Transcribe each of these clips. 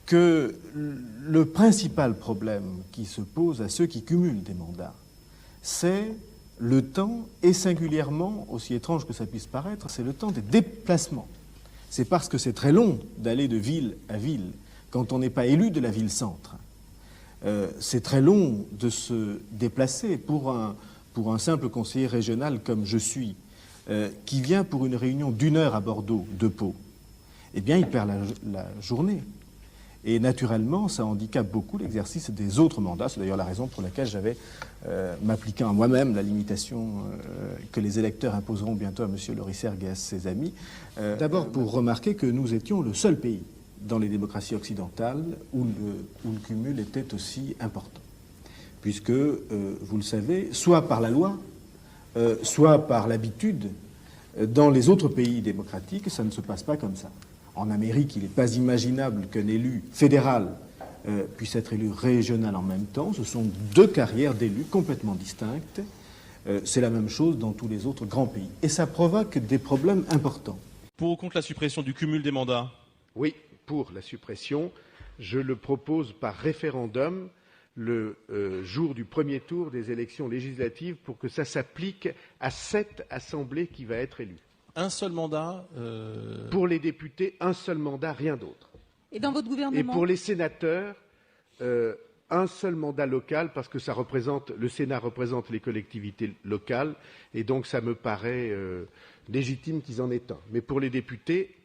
que le principal problème qui se pose à ceux qui cumulent des mandats, c'est le temps, et singulièrement, aussi étrange que ça puisse paraître, c'est le temps des déplacements. C'est parce que c'est très long d'aller de ville à ville quand on n'est pas élu de la ville-centre. C'est très long de se déplacer pour un simple conseiller régional comme je suis, qui vient pour une réunion d'1 heure à Bordeaux, de Pau. Eh bien, il perd la journée. Et naturellement, ça handicape beaucoup l'exercice des autres mandats. C'est d'ailleurs la raison pour laquelle j'avais, m'appliquant à moi-même la limitation que les électeurs imposeront bientôt à M. Loricergue et à ses amis, d'abord pour remarquer que nous étions le seul pays dans les démocraties occidentales où le cumul était aussi important. Puisque, vous le savez, soit par la loi, soit par l'habitude, dans les autres pays démocratiques, ça ne se passe pas comme ça. En Amérique, il n'est pas imaginable qu'un élu fédéral puisse être élu régional en même temps. Ce sont 2 carrières d'élus complètement distinctes. C'est la même chose dans tous les autres grands pays. Et ça provoque des problèmes importants. Pour ou contre la suppression du cumul des mandats? Oui, pour la suppression. Je le propose par référendum le jour du premier tour des élections législatives pour que ça s'applique à cette assemblée qui va être élue. Un seul mandat Pour les députés, un seul mandat, rien d'autre. Et dans votre gouvernement? Et pour les sénateurs, un seul mandat local, parce que le Sénat représente les collectivités locales, et donc ça me paraît légitime qu'ils en aient un. Mais pour les députés,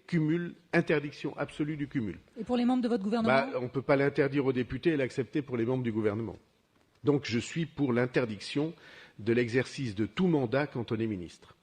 interdiction absolue du cumul. Et pour les membres de votre gouvernement? On ne peut pas l'interdire aux députés et l'accepter pour les membres du gouvernement. Donc je suis pour l'interdiction de l'exercice de tout mandat quand on est ministre.